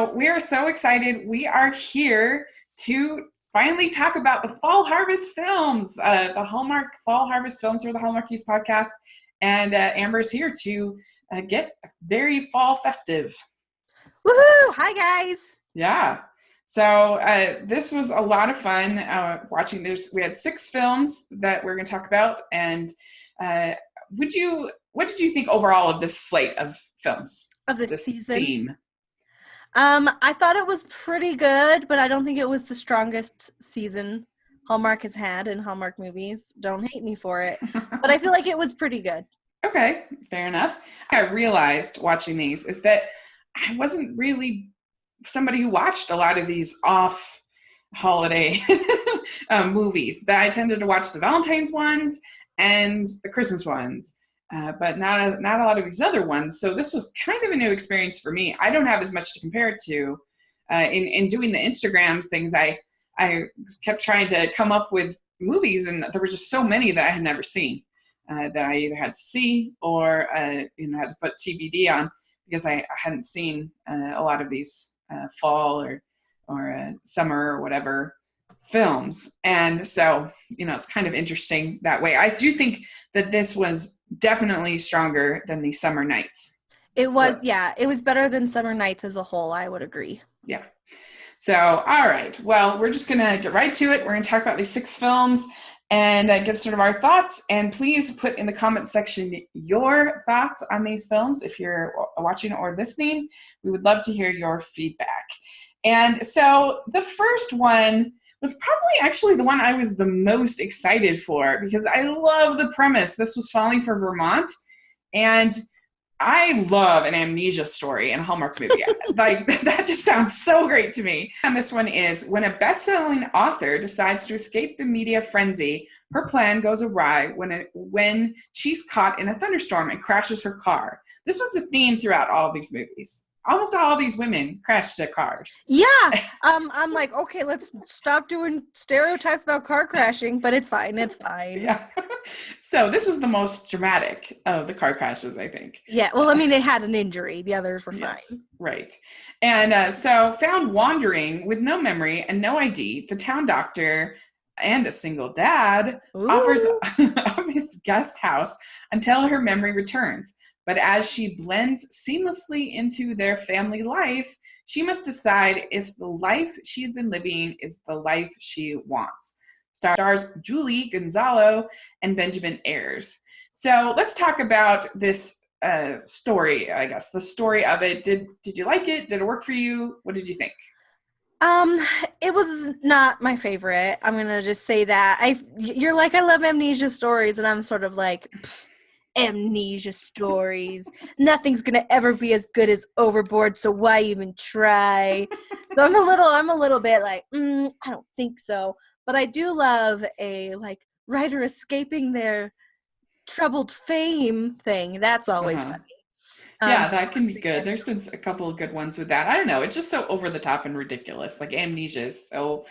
So we are so excited. We are here to finally talk about the Fall Harvest films. The Hallmark Fall Harvest films are the Hallmarkies podcast. And Amber's here to get very fall festive. Woohoo! Hi, guys. Yeah. So this was a lot of fun watching. We had 6 films that we're going to talk about. And what did you think overall of this slate of films? Of this season? Theme? I thought it was pretty good, but I don't think it was the strongest season Hallmark has had in Hallmark movies. Don't hate me for it. But I feel like it was pretty good. Okay, fair enough. I realized watching these is that I wasn't really somebody who watched a lot of these off-holiday movies. That I tended to watch the Valentine's ones and the Christmas ones. But not a lot of these other ones. So this was kind of a new experience for me. I don't have as much to compare it to. In doing the Instagram things, I kept trying to come up with movies, and there were just so many that I had never seen that I either had to see or had to put TBD on because I hadn't seen a lot of these fall or summer or whatever films. And so, it's kind of interesting that way. I do think that this was definitely stronger than the Summer Nights. It was better than Summer Nights as a whole, I would agree. Yeah. So, all right. Well, we're just going to get right to it. We're going to talk about these 6 films and give sort of our thoughts. And please put in the comment section your thoughts on these films if you're watching or listening. We would love to hear your feedback. And so the first one was probably actually the one I was the most excited for because I love the premise. This was Falling for Vermont, and I love an amnesia story in a Hallmark movie. That just sounds so great to me. And this one is when a best-selling author decides to escape the media frenzy, her plan goes awry when she's caught in a thunderstorm and crashes her car. This was the theme throughout all of these movies. Almost all of these women crashed their cars. Yeah. I'm like, okay, let's stop doing stereotypes about car crashing, but it's fine. It's fine. Yeah. So this was the most dramatic of the car crashes, I think. Yeah. Well, I mean, it had an injury. The others were fine. Yes, right. And so found wandering with no memory and no ID, the town doctor and a single dad offers of his guest house until her memory returns. But as she blends seamlessly into their family life, she must decide if the life she's been living is the life she wants. Stars Julie Gonzalo and Benjamin Ayers. So let's talk about this story, I guess. The story of it. Did you like it? Did it work for you? What did you think? It was not my favorite. I'm going to just say that. You're like, I love amnesia stories, and I'm sort of like... amnesia stories. Nothing's gonna ever be as good as Overboard, so why even try? So I'm a little bit like, I don't think so. But I do love a writer escaping their troubled fame thing. That's always funny. Yeah, that can be good. There's been a couple of good ones with that. I don't know. It's just so over the top and ridiculous. Like amnesia is so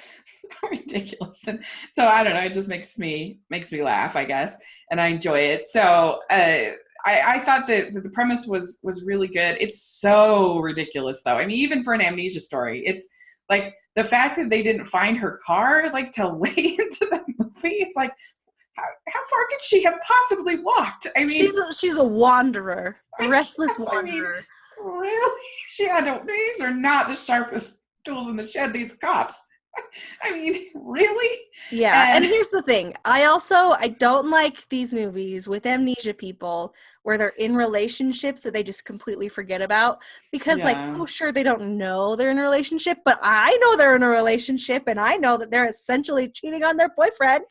ridiculous. And so I don't know. It just makes me laugh, I guess. And I enjoy it. So I thought that the premise was really good. It's so ridiculous, though. I mean, even for an amnesia story, it's like the fact that they didn't find her car till way into the movie. It's like, how far could she have possibly walked? I mean, she's a wanderer, a restless wanderer. I mean, really? These are not the sharpest tools in the shed, these cops. I mean, really? Yeah, and here's the thing. I don't like these movies with amnesia people where they're in relationships that they just completely forget about because, sure, they don't know they're in a relationship, but I know they're in a relationship, and I know that they're essentially cheating on their boyfriend.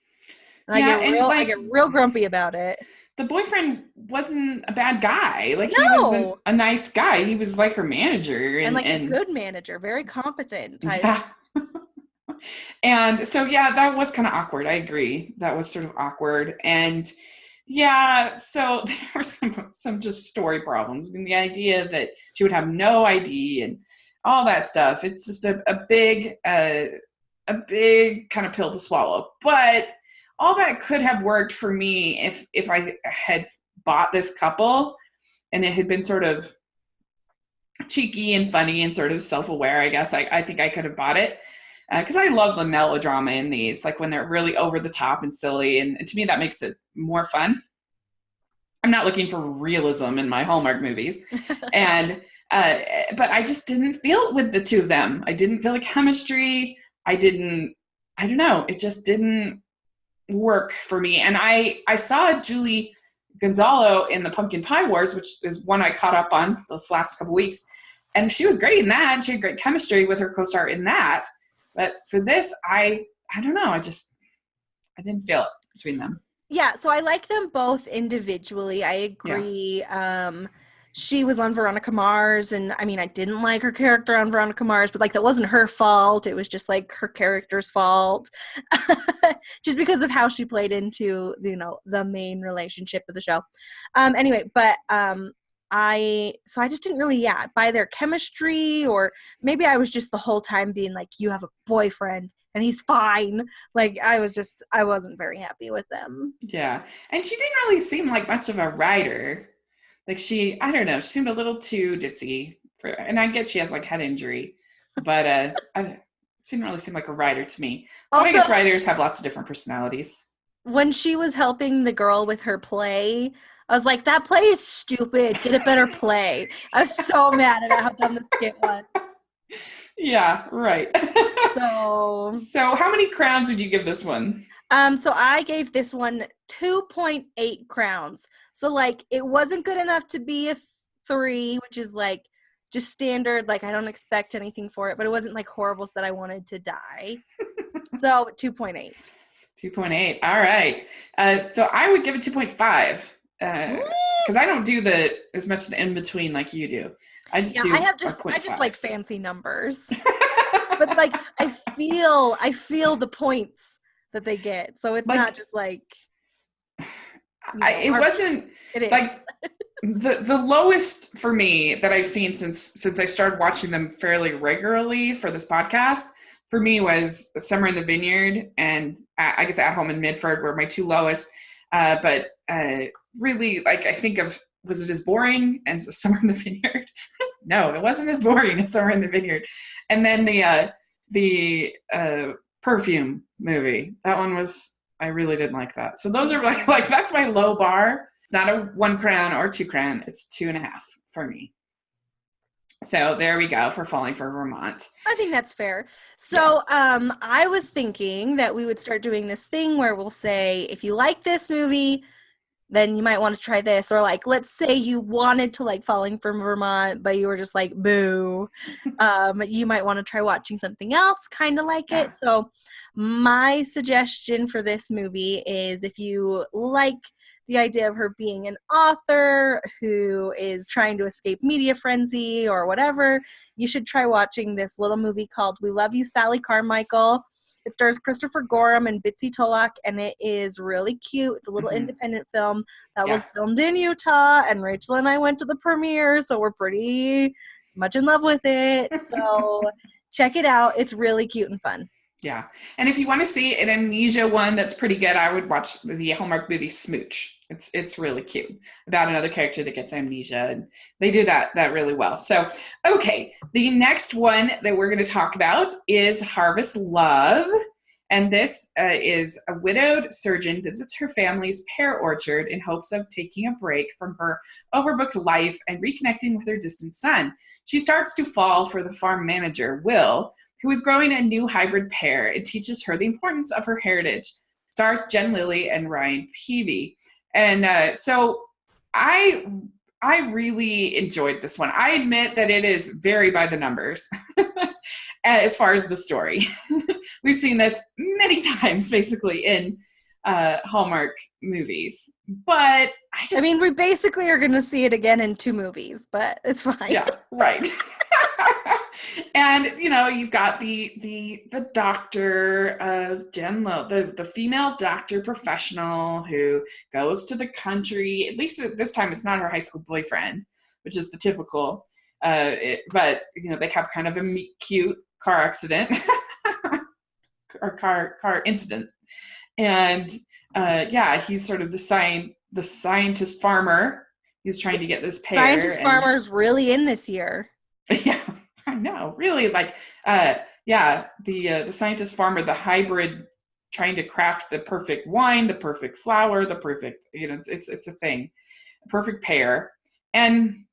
And I get real grumpy about it. The boyfriend wasn't a bad guy. He was a nice guy. He was like her manager. And a good manager, very competent. Yeah. And so, that was kind of awkward. I agree. That was sort of awkward. And so there were some just story problems. I mean, the idea that she would have no ID and all that stuff, it's just a big kind of pill to swallow. But all that could have worked for me if I had bought this couple and it had been sort of cheeky and funny and sort of self-aware, I guess. I think I could have bought it. Because I love the melodrama in these, like when they're really over the top and silly. And to me, that makes it more fun. I'm not looking for realism in my Hallmark movies. And, but I just didn't feel it with the two of them. I didn't feel like chemistry. I don't know. It just didn't work for me. And I saw Julie Gonzalo in the Pumpkin Pie Wars, which is one I caught up on this last couple weeks. And she was great in that. And she had great chemistry with her co-star in that. But for this, I don't know. I didn't feel it between them. Yeah, so I like them both individually. I agree. Yeah. She was on Veronica Mars, and I mean, I didn't like her character on Veronica Mars, but like that wasn't her fault. It was just like her character's fault, just because of how she played into, you know, the main relationship of the show. Anyway, but I just didn't really buy their chemistry, or maybe I was just the whole time being like, you have a boyfriend and he's fine. Like I wasn't very happy with them. Yeah. And she didn't really seem like much of a writer. Like I don't know, she seemed a little too ditzy and I get she has like head injury, but she didn't really seem like a writer to me. But also, I guess writers have lots of different personalities. When she was helping the girl with her play, I was like, that play is stupid. Get a better play. I was so mad about how dumb the skit was. Yeah, right. So how many crowns would you give this one? So I gave this one 2.8 crowns. So like it wasn't good enough to be a 3, which is like just standard. Like I don't expect anything for it, but it wasn't like horrible that I wanted to die. So 2.8. 2.8. All right. So I would give it 2.5 because I don't do as much in between like you do. I just like fancy numbers. But like I feel the points that they get. So it's like, not just like it wasn't it is. Like the lowest for me that I've seen since I started watching them fairly regularly for this podcast for me was Summer in the Vineyard and I guess At Home in Midford were my two lowest. But really, like I think of, was it as boring as Summer in the Vineyard? No, it wasn't as boring as Summer in the Vineyard. And then the Perfume movie, that one was, I really didn't like that. So those are like that's my low bar. It's not a 1 crown or 2 crown. It's 2.5 for me. So there we go for Falling for Vermont. I think that's fair. So I was thinking that we would start doing this thing where we'll say, if you like this movie, then you might want to try this. Or like, let's say you wanted to like Falling for Vermont, but you were just like, boo. You might want to try watching something else, kind of like it. So my suggestion for this movie is if you like the idea of her being an author who is trying to escape media frenzy or whatever, you should try watching this little movie called We Love You, Sally Carmichael. It stars Christopher Gorham and Bitsy Tolak, and it is really cute. It's a little independent film that was filmed in Utah, and Rachel and I went to the premiere, so we're pretty much in love with it. So check it out. It's really cute and fun. Yeah. And if you want to see an amnesia one that's pretty good, I would watch the Hallmark movie Smooch. It's really cute about another character that gets amnesia, and they do that really well. So, okay, the next one that we're going to talk about is Harvest Love. And this is a widowed surgeon visits her family's pear orchard in hopes of taking a break from her overbooked life and reconnecting with her distant son. She starts to fall for the farm manager, Will, who is growing a new hybrid pear and teaches her the importance of her heritage. Stars Jen Lilly and Ryan Peavy. And so I really enjoyed this one. I admit that it is very by the numbers as far as the story. We've seen this many times, basically, in Hallmark movies. But I mean, we basically are going to see it again in 2 movies, but it's fine. Yeah, right. And, you know, you've got the doctor of Jen Lilly, the female doctor professional who goes to the country. At least this time it's not her high school boyfriend, which is the typical. But, you know, they have kind of a cute car accident or car incident. And, he's sort of the scientist farmer. He's trying to get this pear. Scientist farmer's really in this year. Yeah, I know. Really, like, yeah, the scientist farmer, the hybrid, trying to craft the perfect wine, the perfect flour, the perfect, it's a thing, a perfect pair, and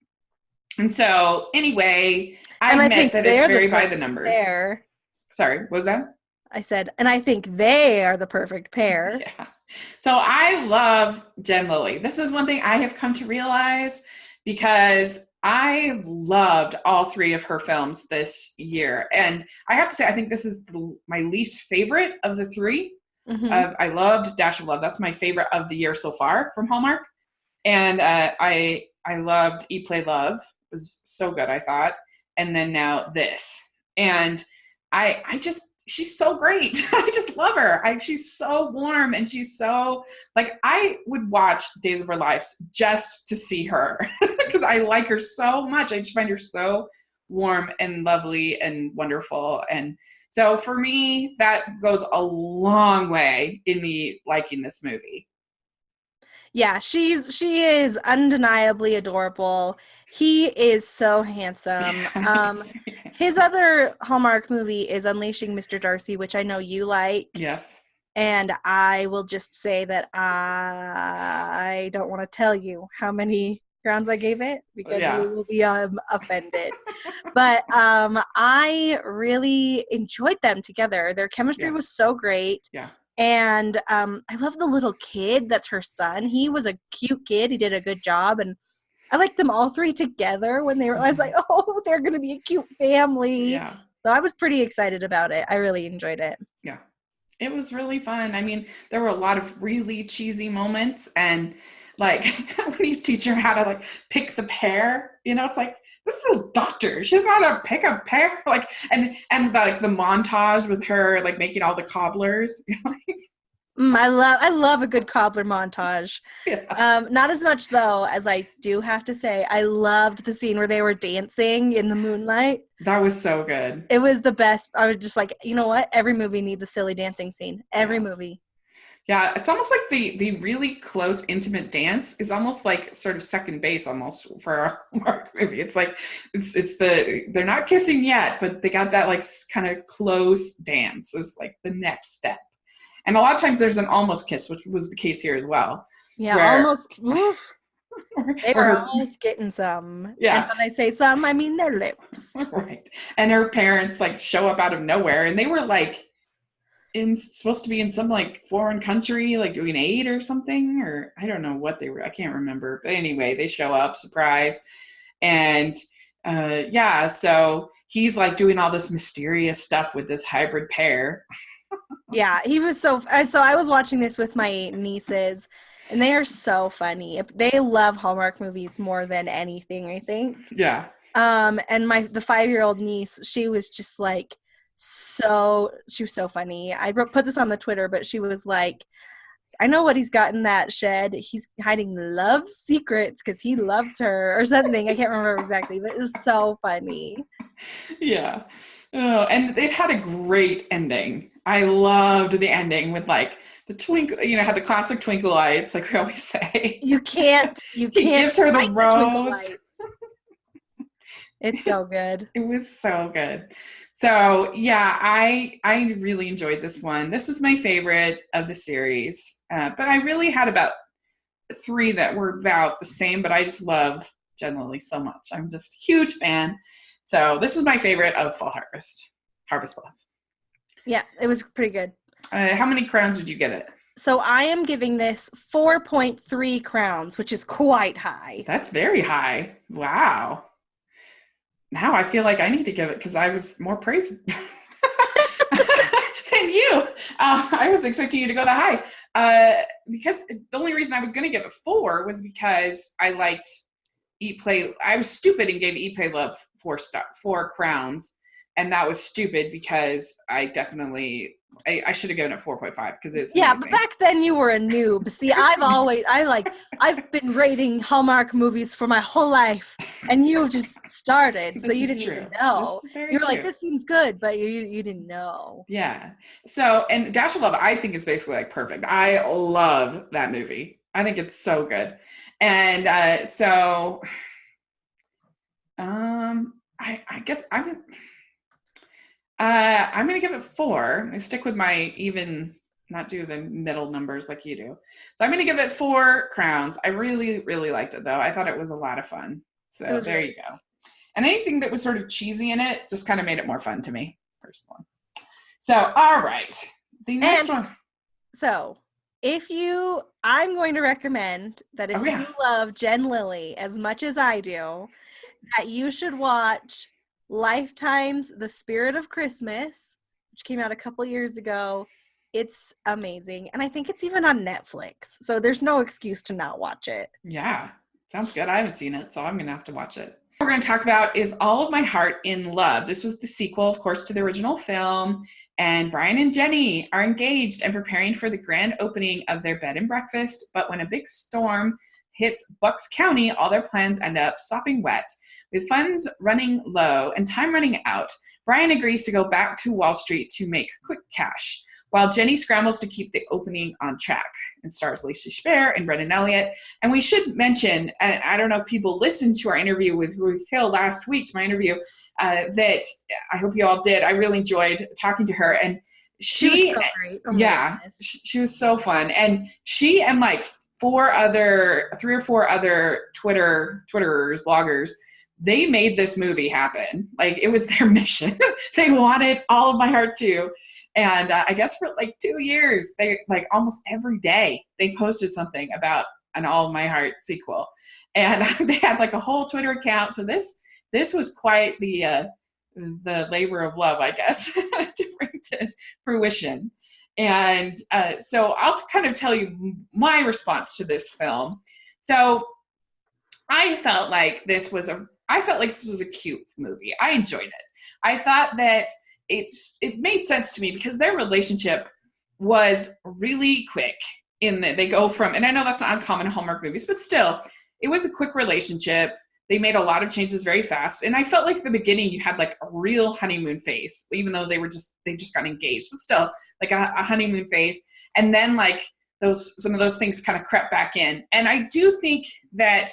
so anyway, I And I admit think that it's they're the very by the perfect numbers. pair. Sorry, what was that? I said, and I think they are the perfect pair. Yeah. So I love Jen Lilly. This is one thing I have come to realize because I loved all three of her films this year. And I have to say, I think this is my least favorite of the three. Mm-hmm. I loved Dash of Love. That's my favorite of the year so far from Hallmark. And I loved Eat, Play, Love. It was so good, I thought. And then now this. And I just, she's so great. I just love her. She's so warm, and she's so, like, I would watch Days of Our Lives just to see her because I like her so much. I just find her so warm and lovely and wonderful. And so for me, that goes a long way in me liking this movie. Yeah, she is undeniably adorable. He is so handsome. His other Hallmark movie is Unleashing Mr. Darcy, which I know you like. Yes. And I will just say that I don't want to tell you how many crowns I gave it because Yeah. you will be offended. But I really enjoyed them together. Their chemistry was so great. Yeah. And I love the little kid that's her son. He was a cute kid. He did a good job. And I liked them all three together when they were, I was like, oh, they're going to be a cute family. Yeah. So I was pretty excited about it. I really enjoyed it. Yeah. It was really fun. I mean, there were a lot of really cheesy moments, and like when he's teaching her how to like pick the pear, it's like, this is a doctor. She's not a pick a pear. Like, and like the montage with her like making all the cobblers. I love a good cobbler montage. Yeah. Not as much though, as I do have to say, I loved the scene where they were dancing in the moonlight. That was so good. It was the best. I was just like, you know what? Every movie needs a silly dancing scene. Every movie. Yeah, it's almost like the really close, intimate dance is almost like sort of second base almost for a Hallmark movie. It's like they're not kissing yet, but they got that like kind of close dance is like the next step. And a lot of times there's an almost kiss, which was the case here as well. Yeah, almost. They were almost getting some. Yeah. And when I say some, I mean their lips. Right. And her parents like show up out of nowhere, and they were like supposed to be in some like foreign country, like doing aid or something, or I don't know what they were. I can't remember. But anyway, they show up, surprise. And so he's like doing all this mysterious stuff with this hybrid pair. Yeah, he was so I was watching this with my nieces, and they are so funny. They love Hallmark movies more than anything, I think. Yeah. And the 5-year-old niece, she was just like she was so funny. I put this on the Twitter, but she was like, I know what he's got in that shed. He's hiding love secrets because he loves her or something. I can't remember exactly, but it was so funny. Yeah. Oh, and it had a great ending. I loved the ending with like the twinkle, had the classic twinkle lights, like we always say. You can't. He gives her the rose. It's so good. It was so good. So yeah, I really enjoyed this one. This was my favorite of the series, but I really had about 3 that were about the same. But I just love Jen Lilly so much. I'm just a huge fan. So this was my favorite of Fall Harvest Love. Yeah, it was pretty good. How many crowns would you give it? So I am giving this 4.3 crowns, which is quite high. That's very high. Wow. Now I feel like I need to give it because I was more praised than you. I was expecting you to go that high. Because the only reason I was going to give it 4 was because I liked Eat, Play. I was stupid and gave Eat, Play, Love 4 crowns. And that was stupid because I definitely, I should have given it 4.5 because it's amazing. But back then you were a noob. See, I've been rating Hallmark movies for my whole life, and you just started, so you didn't even know. You were like, this seems good, but you didn't know. Yeah. So, and Dash of Love, I think is basically like perfect. I love that movie. I think it's so good. And I guess I'm going to give it 4. I stick with my even, not do the middle numbers like you do. So I'm going to give it 4 crowns. I really, really liked it, though. I thought it was a lot of fun. So there really you go. And anything that was sort of cheesy in it just kind of made it more fun to me, personally. So, all right. The next one. So, I'm going to recommend that if you love Jen Lilly as much as I do, that you should watch Lifetime's The Spirit of Christmas, which came out a couple years ago. It's amazing. And I think it's even on Netflix. So there's no excuse to not watch it. Yeah. Sounds good. I haven't seen it, so I'm going to have to watch it. What we're going to talk about is All of My Heart in Love. This was the sequel, of course, to the original film. And Brian and Jenny are engaged and preparing for the grand opening of their bed and breakfast. But when a big storm hits Bucks County, all their plans end up sopping wet. With funds running low and time running out, Brian agrees to go back to Wall Street to make quick cash, while Jenny scrambles to keep the opening on track. It stars Lacey Chabert and Brendan Elliott. And we should mention, and I don't know if people listened to our interview with Ruth Hill last week, to my interview, that I hope you all did. I really enjoyed talking to her. And she was so great. Oh yeah, she was so fun. And she and like 3 or 4 other Twitterers, bloggers, they made this movie happen. Like, it was their mission. They wanted All of My Heart too. And I guess for like 2 years, they like almost every day they posted something about an All of My Heart sequel. And they had like a whole Twitter account. So this was quite the labor of love, I guess, to bring to fruition. And so I'll kind of tell you my response to this film. So I felt like this was a cute movie. I enjoyed it. I thought that it made sense to me because their relationship was really quick in that they go from, and I know that's not uncommon in Hallmark movies, but still, it was a quick relationship. They made a lot of changes very fast. And I felt like at the beginning you had like a real honeymoon phase, even though they just got engaged, but still like a honeymoon phase. And then like some of those things kind of crept back in. And I do think that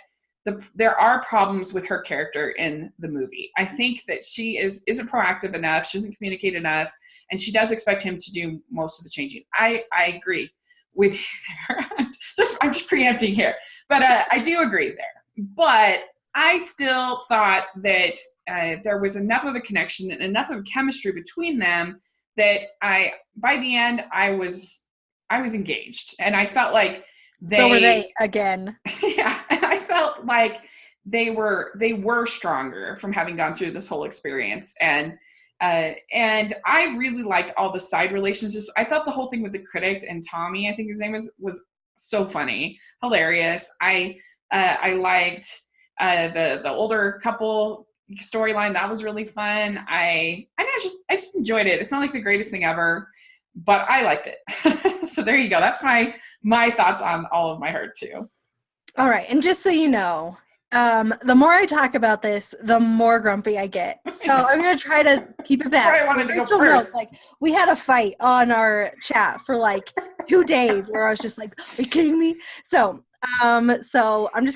there are problems with her character in the movie. I think that she isn't proactive enough. She doesn't communicate enough. And she does expect him to do most of the changing. I agree with you there. I'm just preempting here. But I do agree there. But I still thought that there was enough of a connection and enough of chemistry between them that by the end, I was engaged. And I felt like so were they again. Yeah. And I felt like they were stronger from having gone through this whole experience. And I really liked all the side relationships. I thought the whole thing with the critic and Tommy, I think his name was so funny, hilarious. I liked the older couple storyline. That was really fun. I just enjoyed it. It's not like the greatest thing ever, but I liked it. So there you go. That's my thoughts on All of My Heart too. All right. And just so you know, the more I talk about this, the more grumpy I get. So I'm going to try to keep it back. I wanted to go first. Like, we had a fight on our chat for like 2 days where I was just like, are you kidding me? So I'm just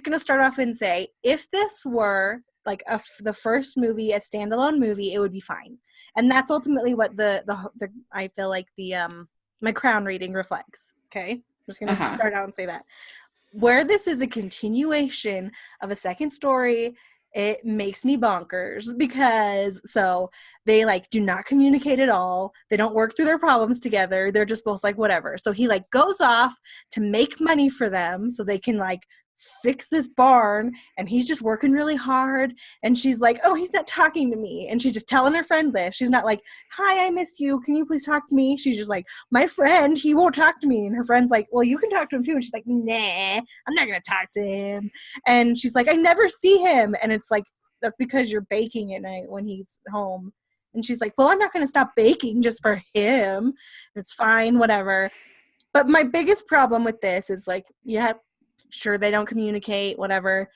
going to start off and say, if this were like the first movie, a standalone movie, it would be fine. And that's ultimately what I feel like my crown rating reflects. Okay. I'm just going to start out and say that. Where this is a continuation of a second story, it makes me bonkers because they like do not communicate at all. They don't work through their problems together. They're just both like whatever. So he like goes off to make money for them so they can like fix this barn, and he's just working really hard, and she's like, oh, he's not talking to me, and she's just telling her friend this. She's not like, hi, I miss you, can you please talk to me? She's just like, my friend, he won't talk to me. And her friend's like, well, you can talk to him too. And she's like, nah, I'm not gonna talk to him. And she's like, I never see him. And it's like, that's because you're baking at night when he's home. And she's like, well, I'm not gonna stop baking just for him. It's fine, whatever. But my biggest problem with this is like, yeah, sure, they don't communicate, whatever.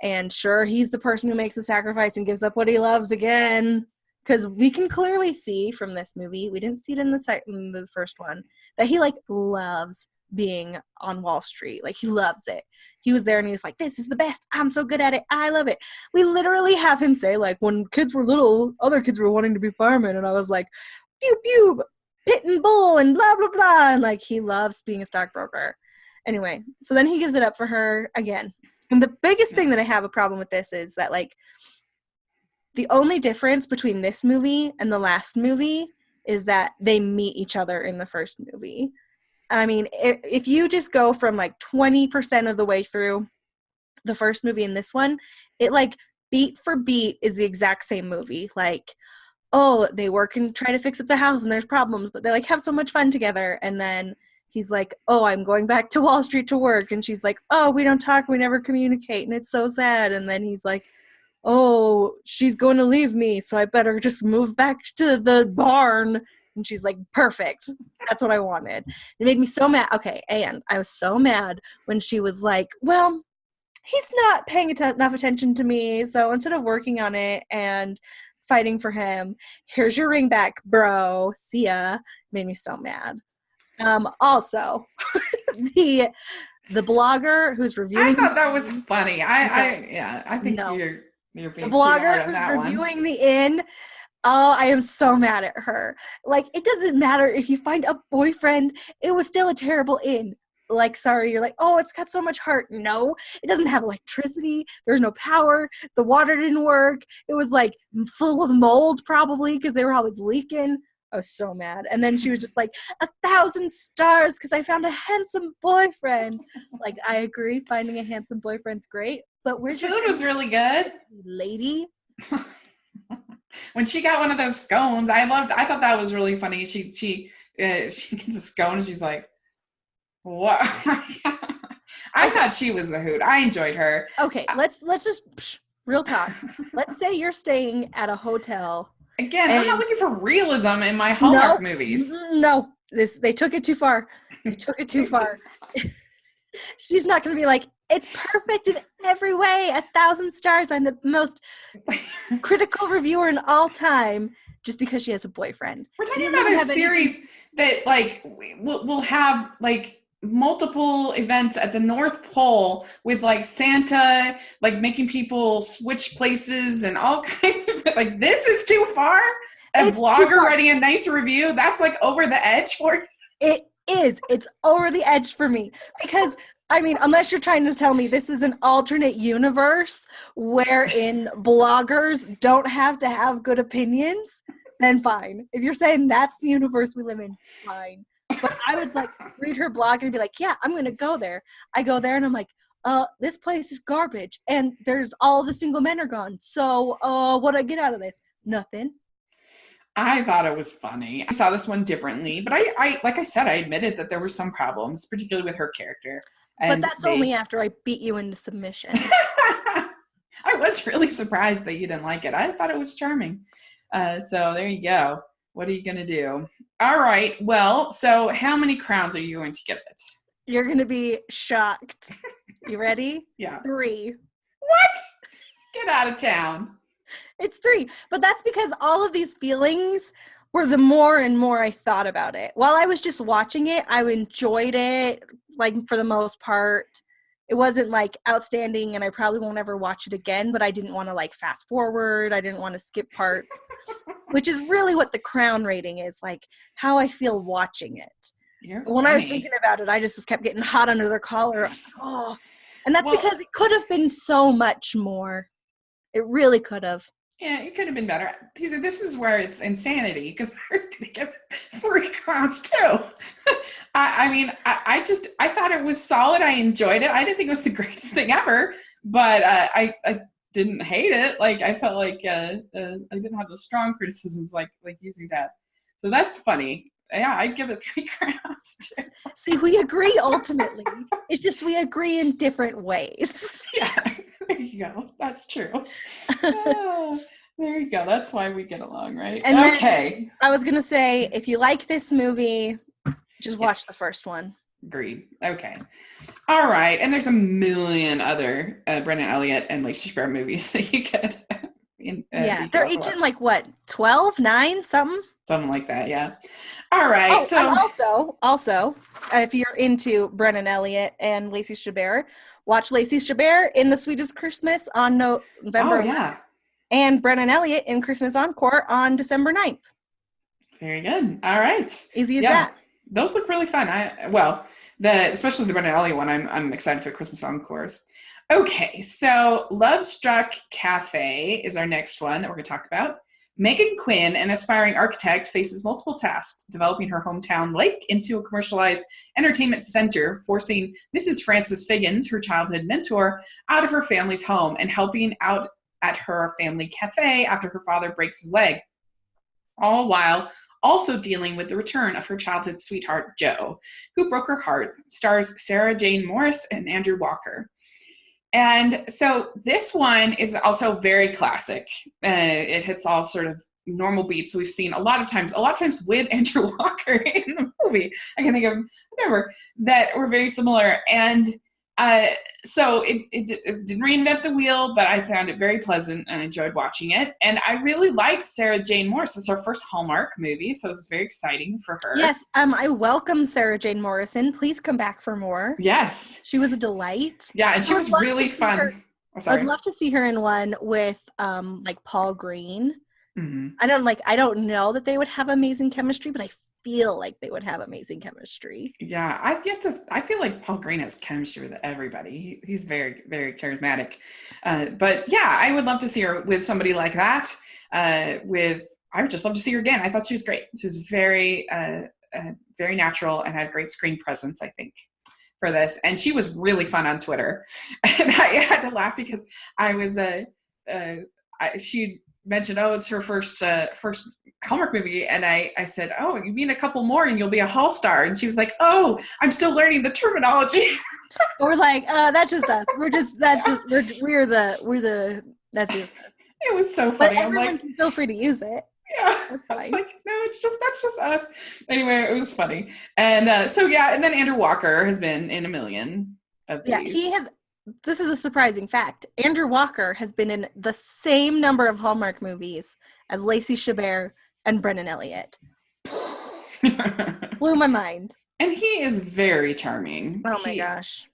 And sure, he's the person who makes the sacrifice and gives up what he loves again because we can clearly see from this movie, we didn't see it in the first one, that he like loves being on Wall Street. Like he loves it. He was there and he was like, this is the best. I'm so good at it. I love it. We literally have him say like, when kids were little, other kids were wanting to be firemen. And I was like, pew, pew, pit and bull and blah, blah, blah. And like, he loves being a stockbroker. Anyway, so then he gives it up for her again. And the biggest thing that I have a problem with this is that like, the only difference between this movie and the last movie is that they meet each other in the first movie. I mean, if you just go from like 20% of the way through the first movie and this one, it like beat for beat is the exact same movie. Like, oh, they work and try to fix up the house and there's problems, but they like have so much fun together. And then he's like, oh, I'm going back to Wall Street to work. And she's like, oh, we don't talk, we never communicate. And it's so sad. And then he's like, oh, she's going to leave me, so I better just move back to the barn. And she's like, perfect. That's what I wanted. It made me so mad. Okay, and I was so mad when she was like, well, he's not paying enough attention to me, so instead of working on it and fighting for him, here's your ring back, bro. See ya. Made me so mad. Also, the blogger who's reviewing. I thought that was funny. I think you're being the blogger too hard on who's reviewing the inn. Oh, I am so mad at her. Like, it doesn't matter if you find a boyfriend. It was still a terrible inn. Like, sorry, you're like, oh, it's got so much heart. No, it doesn't have electricity. There's no power. The water didn't work. It was, like, full of mold probably because they were always leaking. I was so mad. And then she was just like, 1,000 stars because I found a handsome boyfriend. Like, I agree, finding a handsome boyfriend's great. But where's your food was really good, lady? When she got one of those scones, I thought that was really funny. She gets a scone and she's like, what? I thought she was the hoot. I enjoyed her. Okay, let's just real talk. Let's say you're staying at a hotel. Again, I'm not looking for realism in my Hallmark movies. No, they took it too far. They took it too far. She's not going to be like, it's perfect in every way. 1,000 stars. I'm the most critical reviewer in all time just because she has a boyfriend. We're talking about a series that like will have like multiple events at the North Pole with like Santa like making people switch places and all kinds of like, this is too far. A blogger writing a nice review, that's like over the edge for you. It is. It's over the edge for me because I mean, unless you're trying to tell me this is an alternate universe wherein bloggers don't have to have good opinions, then fine. If you're saying that's the universe we live in, fine. But I would like read her blog and be like, yeah, I'm going to go there. I go there and I'm like, this place is garbage and there's all the single men are gone. So what do I get out of this? Nothing. I thought it was funny. I saw this one differently, but I like I said, I admitted that there were some problems, particularly with her character. But that's only after I beat you into submission. I was really surprised that you didn't like it. I thought it was charming. So there you go. What are you going to do? All right. Well, so how many crowns are you going to give it? You're going to be shocked. You ready? Yeah. 3. What? Get out of town. It's 3. But that's because all of these feelings were the more and more I thought about it. While I was just watching it, I enjoyed it, like, for the most part. It wasn't, like, outstanding, and I probably won't ever watch it again, but I didn't want to, like, fast forward. I didn't want to skip parts, which is really what the Crown rating is, like, how I feel watching it. When I was thinking about it, I just kept getting hot under their collar. I was like, oh. And that's because it could have been so much more. It really could have. Yeah, it could have been better. This is where it's insanity, because I was going to give it 3 crowns too. I thought it was solid. I enjoyed it. I didn't think it was the greatest thing ever, but I didn't hate it. Like, I felt like I didn't have those strong criticisms like using that. So that's funny. Yeah, I'd give it 3 crowns too. See, we agree ultimately. It's just we agree in different ways. Yeah, there you go. That's true. Oh, there you go. That's why we get along, right? And okay. I was going to say, if you like this movie, just watch the first one. Agreed. Okay. All right. And there's a million other Brendan Elliott and Lacey Chabert movies that you Yeah, you could they're also each in watch. like what, 12, 9, something? Something like that, yeah. All right. Oh, So, and also, if you're into Brennan Elliott and Lacey Chabert, watch Lacey Chabert in The Sweetest Christmas on November 11th, yeah. and Brennan Elliott in Christmas Encore on December 9th. Very good. All right. Easy as Yeah. that. Those look really fun. Especially the Brendan Ellie one, I'm excited for Christmas Encores. Okay, so Love Struck Cafe is our next one that we're going to talk about. Megan Quinn, an aspiring architect, faces multiple tasks, developing her hometown lake into a commercialized entertainment center, forcing Mrs. Frances Figgins, her childhood mentor, out of her family's home and helping out at her family cafe after her father breaks his leg. All while also dealing with the return of her childhood sweetheart, Joe, who broke her heart. Stars Sarah Jane Morris and Andrew Walker. And so this one is also very classic. It hits all sort of normal beats we've seen a lot of times with Andrew Walker in the movie. I can think of a number that were very similar. And so it didn't reinvent the wheel, but I found it very pleasant and enjoyed watching it. And I really liked Sarah Jane Morris. This is her first Hallmark movie, so it was very exciting for her. Yes, I welcome Sarah Jane Morrison. Please come back for more. Yes. She was a delight. Yeah, and she was really fun. I'd love to see her in one with like Paul Green. Mm-hmm. I don't know that they would have amazing chemistry, but I feel like they would have amazing chemistry. Yeah, I feel like Paul Green has chemistry with everybody. He's very, very charismatic. But yeah, I would love to see her with somebody like that. I would just love to see her again. I thought she was great. She was very, very natural and had great screen presence, I think, for this. And she was really fun on Twitter. And I had to laugh because I was, she mentioned, it's her first Hallmark movie, and I said, oh, you mean a couple more and you'll be a Hall star? And she was like, oh, I'm still learning the terminology. We're like, that's just us. We're just that's just us. It was so funny. But everyone can feel free to use it. Yeah, that's fine. I was like, no, that's just us. Anyway, it was funny, and and then Andrew Walker has been in a million of these. Yeah, he has. This is a surprising fact. Andrew Walker has been in the same number of Hallmark movies as Lacey Chabert and Brennan Elliott. Blew my mind. And he is very charming. Oh my gosh.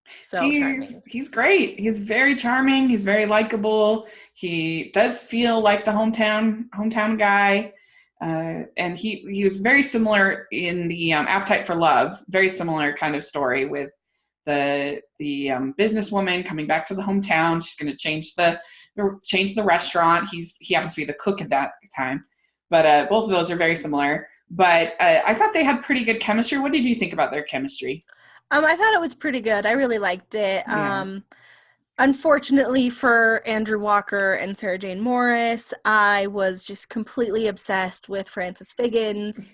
So charming. He's great. He's very charming. He's very likable. He does feel like the hometown guy. And he was very similar in the Appetite for Love. Very similar kind of story with the businesswoman coming back to the hometown. She's going to change the restaurant. He happens to be the cook at that time, but both of those are very similar. But I thought they had pretty good chemistry. What did you think about their chemistry? I thought it was pretty good. I really liked it. Yeah. Unfortunately for Andrew Walker and Sarah Jane Morris, I was just completely obsessed with Frances Figgins.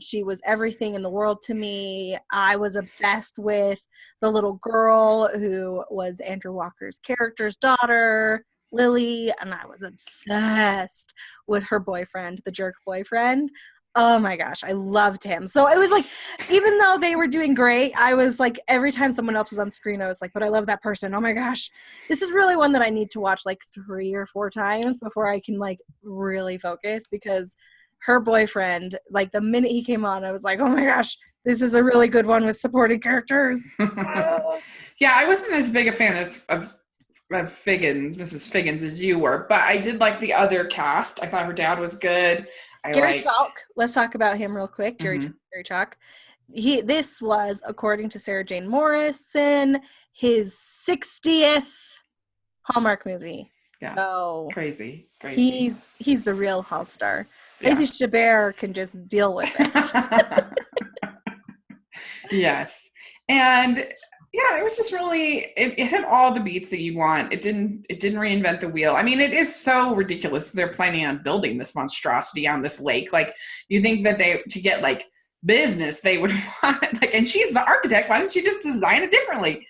She was everything in the world to me. I was obsessed with the little girl who was Andrew Walker's character's daughter, Lily, and I was obsessed with her boyfriend, the jerk boyfriend. Oh my gosh, I loved him. So it was like, even though they were doing great, I was like, every time someone else was on screen, I was like, but I love that person. Oh my gosh. This is really one that I need to watch like 3 or 4 times before I can like really focus, because her boyfriend, like the minute he came on, I was like, oh my gosh, this is a really good one with supporting characters. Yeah, I wasn't as big a fan of Figgins, Mrs. Figgins, as you were, but I did like the other cast. I thought her dad was good. Gary Chalk. Let's talk about him real quick. Gary Chalk. This was, according to Sarah Jane Morrison, his 60th Hallmark movie. Yeah. So crazy. He's the real Hall star. Yeah. Lacey Chabert can just deal with it. Yes. And yeah, it was just really, it hit all the beats that you want. It didn't reinvent the wheel. I mean, it is so ridiculous. They're planning on building this monstrosity on this lake. Like, you think that to get like business, they would want, like, and she's the architect. Why didn't she just design it differently?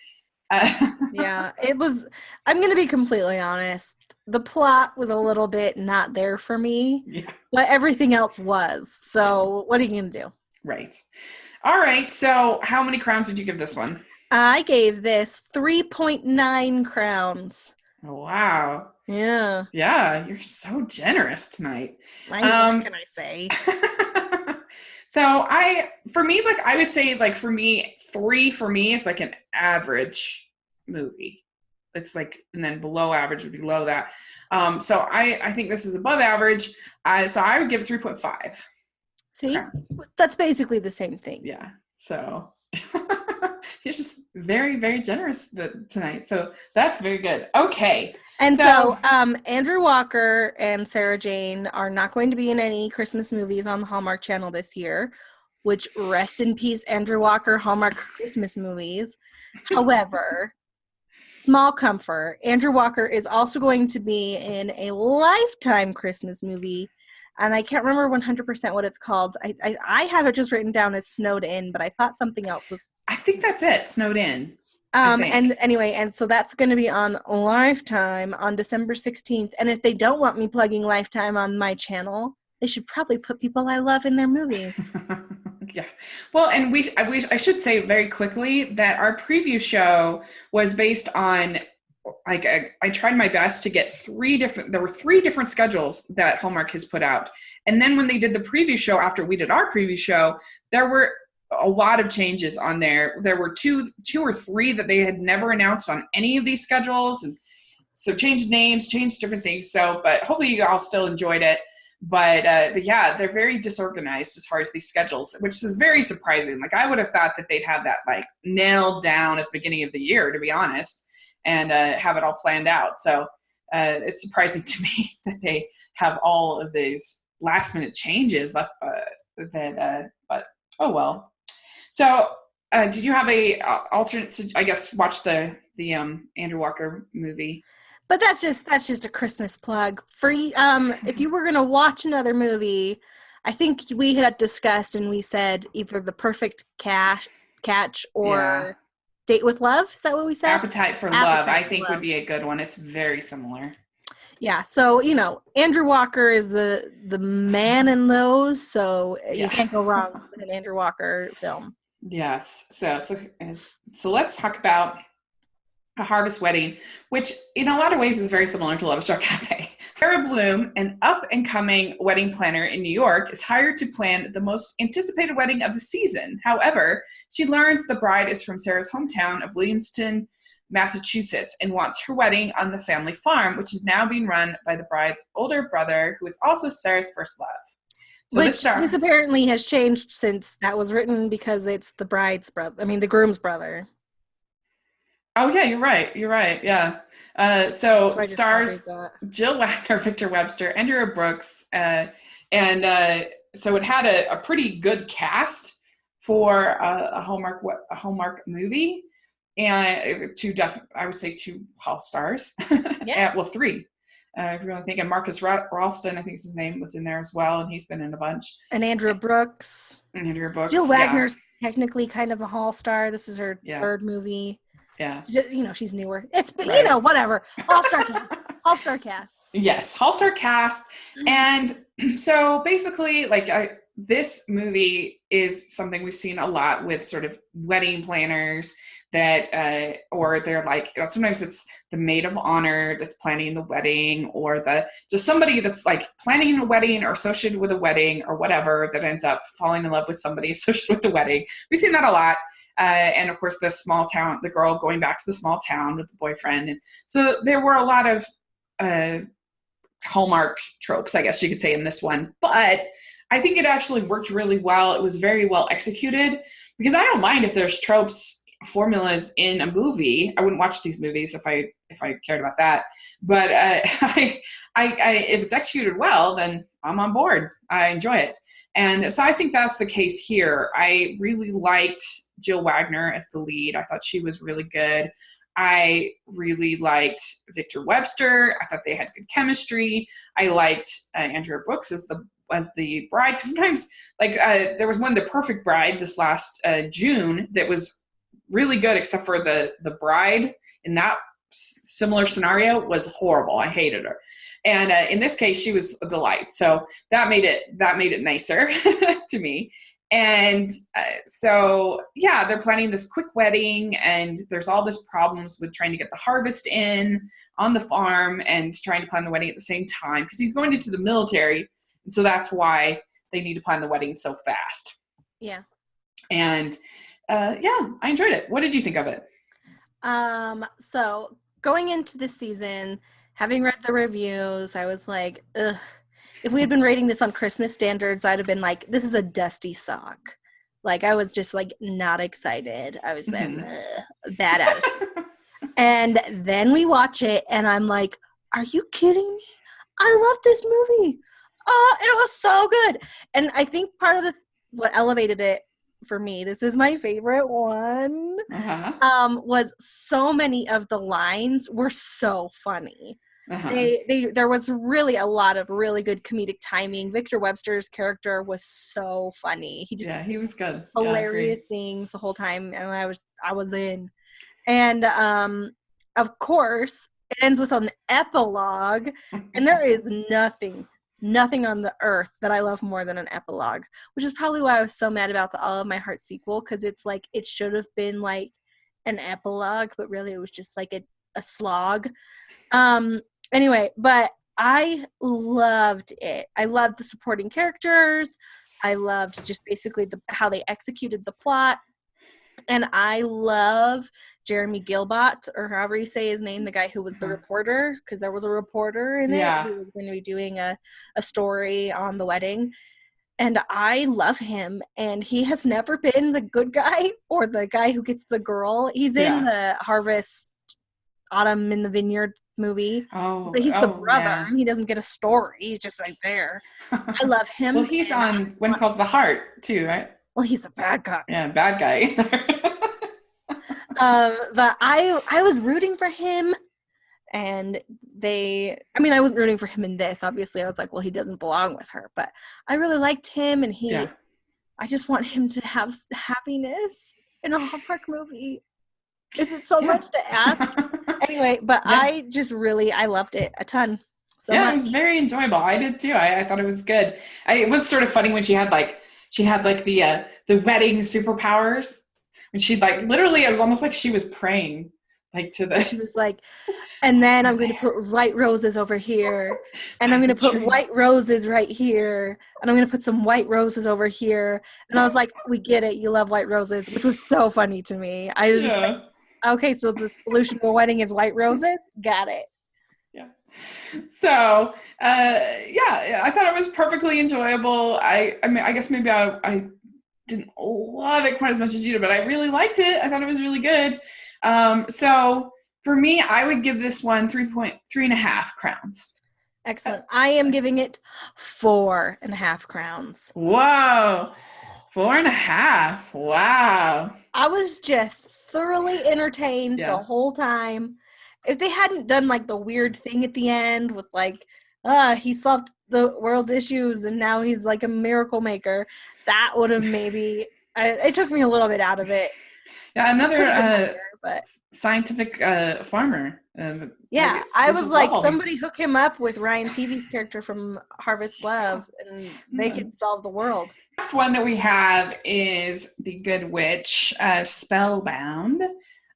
Yeah, it was, I'm going to be completely honest. The plot was a little bit not there for me, but everything else was. So what are you going to do? Right. All right. So how many crowns would you give this one? I gave this 3.9 crowns. Oh, wow. Yeah. Yeah, you're so generous tonight. What can I say? So I would say like for me, 3 for me is like an average movie. It's like, and then below average would be below that. So I think this is above average. So I would give it 3.5 See, crowns. that's basically the same thing. Yeah. So you're just very, very generous tonight. So that's very good. Okay. And so Andrew Walker and Sarah Jane are not going to be in any Christmas movies on the Hallmark Channel this year, which rest in peace, Andrew Walker, Hallmark Christmas movies. However, small comfort, Andrew Walker is also going to be in a Lifetime Christmas movie, and I can't remember 100% what it's called. I have it just written down as Snowed In, but I thought something else was. I think that's it, Snowed In. And anyway, and so that's going to be on Lifetime on December 16th. And if they don't want me plugging Lifetime on my channel, they should probably put people I love in their movies. Yeah. Well, and I should say very quickly that our preview show was based on, like, I tried my best to get there were 3 different schedules that Hallmark has put out. And then when they did the preview show after we did our preview show, there were a lot of changes on there. There were two or three that they had never announced on any of these schedules. And so changed names, changed different things. So, but hopefully you all still enjoyed it. But yeah, they're very disorganized as far as these schedules, which is very surprising. Like I would have thought that they'd have that like nailed down at the beginning of the year, to be honest, and have it all planned out. So it's surprising to me that they have all of these last minute changes but oh well. So, did you have a alternate? I guess watch the Andrew Walker movie. But that's just a Christmas plug. If you were gonna watch another movie, I think we had discussed and we said either The Perfect Catch or Date with Love. Is that what we said? Appetite for Love, I think would be a good one. It's very similar. Yeah, so Andrew Walker is the man in those, so you can't go wrong with an Andrew Walker film. Yes. So let's talk about A Harvest Wedding, which in a lot of ways is very similar to Love Star Cafe. Sarah Bloom, an up-and-coming wedding planner in New York, is hired to plan the most anticipated wedding of the season. However, she learns the bride is from Sarah's hometown of Williamston, Massachusetts, and wants her wedding on the family farm, which is now being run by the bride's older brother, who is also Sarah's first love. So this apparently has changed since that was written because it's the bride's brother. I mean, the groom's brother. Oh, yeah, you're right. Yeah. So stars Jill Wagner, Victor Webster, Andrea Brooks, and so it had a pretty good cast for a Hallmark movie, and I would say 2 Hall stars. Yeah. Well, 3. If you're really thinking, Marcus Ralston, I think his name, was in there as well, and he's been in a bunch. And Andrea Brooks. Jill Wagner's technically kind of a Hall star. This is her 3rd movie. Yeah. She's newer. Whatever. All-star cast. All-star cast. Yes, all-star cast. And so basically, this movie is something we've seen a lot with sort of wedding planners that, or they're like, sometimes it's the maid of honor that's planning the wedding, or just somebody that's like planning a wedding or associated with a wedding or whatever that ends up falling in love with somebody associated with the wedding. We've seen that a lot. And of course, the girl going back to the small town with the boyfriend. And so there were a lot of Hallmark tropes, I guess you could say, in this one. But I think it actually worked really well. It was very well executed, because I don't mind if there's formulas in a movie. I wouldn't watch these movies if I cared about that. But if it's executed well, then I'm on board. I enjoy it. And so I think that's the case here. I really liked Jill Wagner as the lead. I thought she was really good. I really liked Victor Webster. I thought they had good chemistry. I liked Andrea Brooks as the bride. Sometimes, there was one, The Perfect Bride, this last June, that was really good, except for the bride in that similar scenario was horrible. I hated her. And in this case, she was a delight. So that made it nicer to me. And so, yeah, they're planning this quick wedding, and there's all this problems with trying to get the harvest in on the farm and trying to plan the wedding at the same time because he's going into the military. And so that's why they need to plan the wedding so fast. Yeah. And yeah, I enjoyed it. What did you think of it? So going into this season, having read the reviews, I was like, ugh. If we had been rating this on Christmas standards, I'd have been like, this is a dusty sock. Like, I was just, like, not excited. I was bad attitude. And then we watch it, and I'm like, are you kidding me? I love this movie. Oh, it was so good. And I think part of what elevated it for me, this is my favorite one, was so many of the lines were so funny. There was really a lot of really good comedic timing. Victor Webster's character was so funny. He was good. Hilarious things the whole time, and I was in. And of course, it ends with an epilogue, and there is nothing on the earth that I love more than an epilogue, which is probably why I was so mad about the All of My Heart sequel, because it's like it should have been like an epilogue, but really it was just like a slog. Anyway, but I loved it. I loved the supporting characters. I loved just basically how they executed the plot. And I love Jeremy Gilbot, or however you say his name, the guy who was the reporter, because there was a reporter in it who was going to be doing a story on the wedding. And I love him. And he has never been the good guy or the guy who gets the girl. He's in the Harvest Autumn in the Vineyard movie, but he's the brother and he doesn't get a story. He's just like there. I love him. Well, he's on When Calls the Heart too, right? Well, he's a bad guy. Yeah, bad guy. But I was rooting for him, and I wasn't rooting for him in this. Obviously, I was like, well, he doesn't belong with her, but I really liked him, and I just want him to have happiness in a Hallmark movie. Is it so much to ask? Anyway, but I loved it a ton. So much. It was very enjoyable. I did too. I thought it was good. It was sort of funny when she had the wedding superpowers. And she'd like, literally, it was almost like she was praying, like she was like, and then I'm going to put white roses over here, and I'm going to put white roses right here, and I'm going to put some white roses over here. And I was like, we get it. You love white roses, which was so funny to me. I was just like, okay, so the solution to a wedding is white roses? Got it. Yeah. So, I thought it was perfectly enjoyable. I mean, I guess maybe I didn't love it quite as much as you did, but I really liked it. I thought it was really good. So for me, I would give this one 3.5 crowns. Excellent. I am giving it 4.5 crowns. Whoa. 4.5. Wow. I was just thoroughly entertained the whole time. If they hadn't done like the weird thing at the end with like, he solved the world's issues and now he's like a miracle maker, that would have maybe, it took me a little bit out of it. Yeah, another scientific farmer. I was like, somebody hook him up with Ryan Peavy's character from Harvest Love and they could solve the world. Next one that we have is The Good Witch, Spellbound.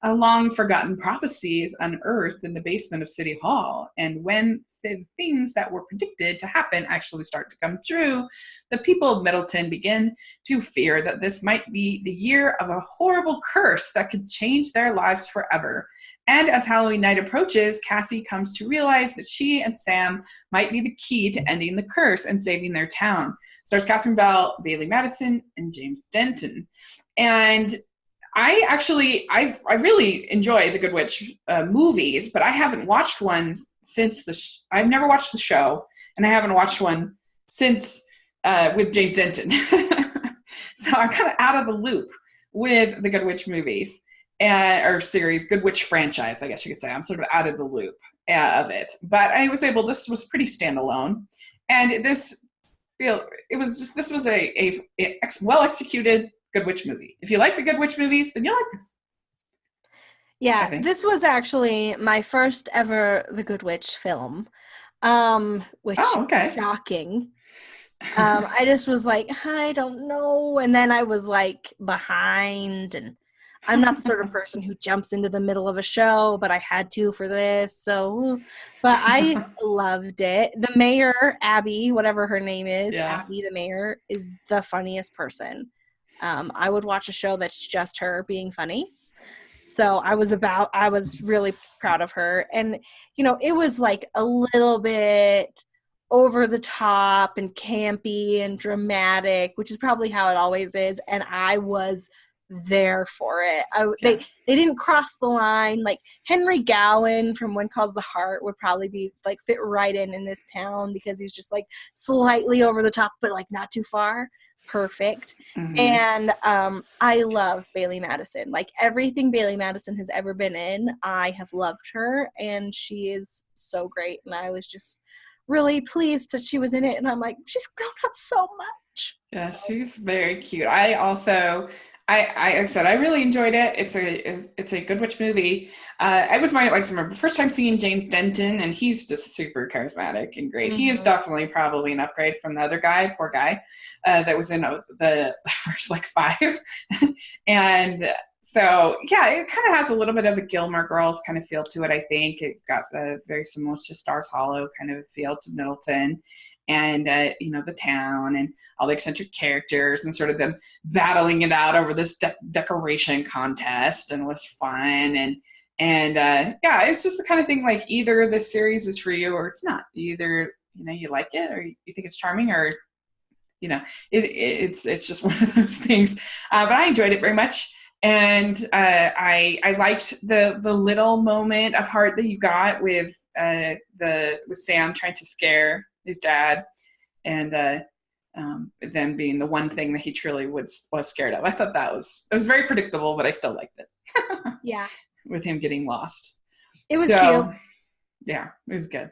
A long-forgotten prophecy is unearthed in the basement of City Hall, and when the things that were predicted to happen actually start to come true, the people of Middleton begin to fear that this might be the year of a horrible curse that could change their lives forever. And as Halloween night approaches, Cassie comes to realize that she and Sam might be the key to ending the curse and saving their town. Stars Catherine Bell, Bailey Madison, and James Denton. And I really enjoy the Good Witch movies, but I haven't watched one since I've never watched the show, and I haven't watched one since with James Denton. So I'm kind of out of the loop with the Good Witch movies or series, Good Witch franchise, I guess you could say. I'm sort of out of the loop of it, but this was pretty standalone, and this was a well executed Good Witch movie. If you like the Good Witch movies, then you'll like this. Yeah, this was actually my first ever The Good Witch film, which is shocking. I just was like, I don't know. And then I was like behind, and I'm not the sort of person who jumps into the middle of a show, but I had to for this. So, but I loved it. The mayor, Abby, whatever her name is, Yeah. Abby, the mayor, is the funniest person. I would watch a show that's just her being funny. So I was really proud of her. And, it was like a little bit over the top and campy and dramatic, which is probably how it always is. And I was there for it. Yeah. They didn't cross the line. Like Henry Gowan from When Calls the Heart would probably be like fit right in this town, because he's just like slightly over the top, but like not too far. Perfect. Mm-hmm. And I love Bailey Madison. Like everything Bailey Madison has ever been in, I have loved her, and she is so great. And I was just really pleased that she was in it, and I'm like, she's grown up so much. Yeah, she's very cute. I also, like I said, I really enjoyed it. It's a Good Witch movie. It was my first time seeing James Denton, and he's just super charismatic and great. He is definitely probably an upgrade from the other guy, poor guy, that was in the first like 5, and so yeah, it kind of has a little bit of a Gilmore Girls kind of feel to it. I think it got very similar to Stars Hollow kind of feel to Middleton. And, the town and all the eccentric characters and sort of them battling it out over this decoration contest, and was fun. And yeah, it's just the kind of thing like either this series is for you or it's not. Either, you like it or you think it's charming, or, it's just one of those things. But I enjoyed it very much. And I liked the little moment of heart that you got with Sam trying to scare his dad, and then being the one thing that he truly was scared of. I thought it was very predictable, but I still liked it. Yeah. With him getting lost. It was cute. Yeah, it was good.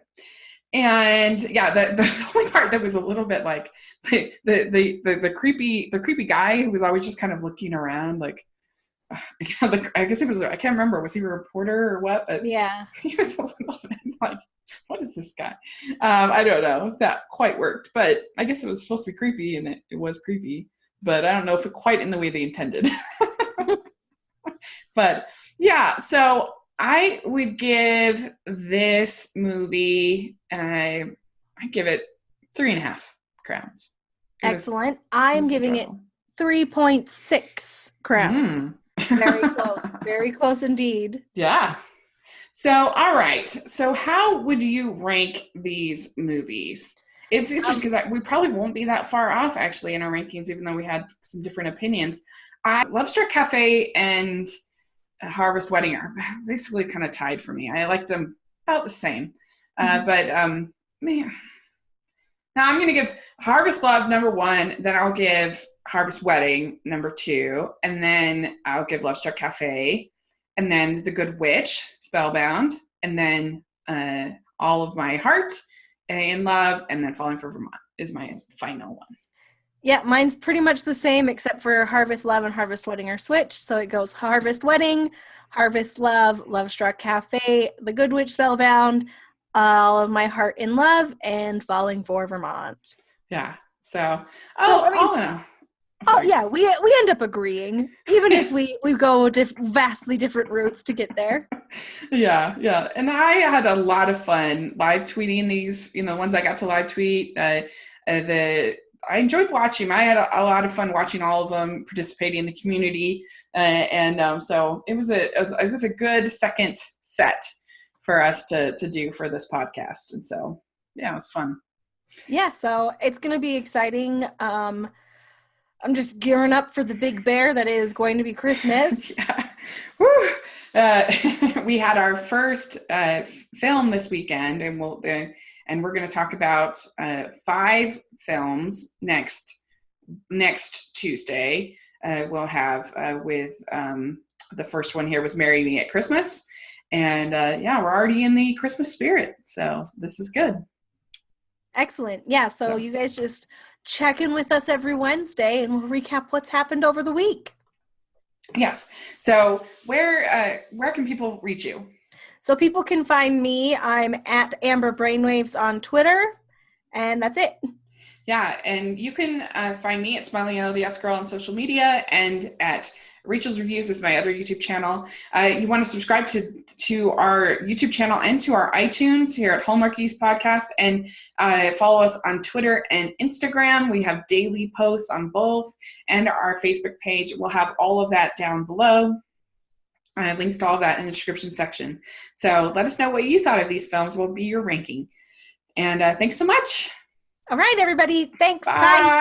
And yeah, the only part that was a little bit like the creepy guy who was always just kind of looking around like, I guess I can't remember, was he a reporter or what? But yeah, he was a little bit like, what is this guy? I don't know if that quite worked, but I guess it was supposed to be creepy, and it was creepy, but I don't know if it quite in the way they intended. But yeah, so I would give this movie, I give it 3.5 crowns. Excellent. I'm giving it 3.6 crowns. Very close. Very close indeed. Yeah. So, all right. So how would you rank these movies? It's interesting because we probably won't be that far off actually in our rankings, even though we had some different opinions. Love Struck Cafe and Harvest Wedding are basically kind of tied for me. I like them about the same. But man, now I'm going to give Harvest Love number 1, then I'll give Harvest Wedding number 2, and then I'll give Love Struck Cafe, and then The Good Witch, Spellbound, and then All of My Heart, In Love, and then Falling for Vermont is my final one. Yeah, mine's pretty much the same, except for Harvest Love and Harvest Wedding are switched. So it goes Harvest Wedding, Harvest Love, Love Struck Cafe, The Good Witch, Spellbound, All of My Heart, In Love, and Falling for Vermont. Yeah. Yeah, we end up agreeing, even if we go vastly different routes to get there. Yeah. And I had a lot of fun live tweeting these, ones I got to live tweet. I enjoyed watching. I had a lot of fun watching all of them, participating in the community, so it was a good second set for us to do for this podcast, and so yeah, it was fun. Yeah, so it's going to be exciting. I'm just gearing up for the big bear that is going to be Christmas. Yeah. Woo! We had our first film this weekend, and we're going to talk about 5 films next Tuesday. We'll have with the first one here was Marry Me at Christmas, and we're already in the Christmas spirit, so this is good. Excellent. Yeah, so you guys just check in with us every Wednesday, and we'll recap what's happened over the week. Yes. So where can people reach you? So people can find me. I'm at Amber Brainwaves on Twitter, and that's it. Yeah, and you can find me at Smiling LDS Girl on social media, and at Rachel's Reviews is my other YouTube channel. You want to subscribe to our YouTube channel and to our iTunes here at Hallmarkies Podcast, and follow us on Twitter and Instagram. We have daily posts on both, and our Facebook page. We'll have all of that down below. Links to all of that in the description section. So let us know what you thought of these films. What will be your ranking? And thanks so much. All right, everybody. Thanks. Bye. Bye.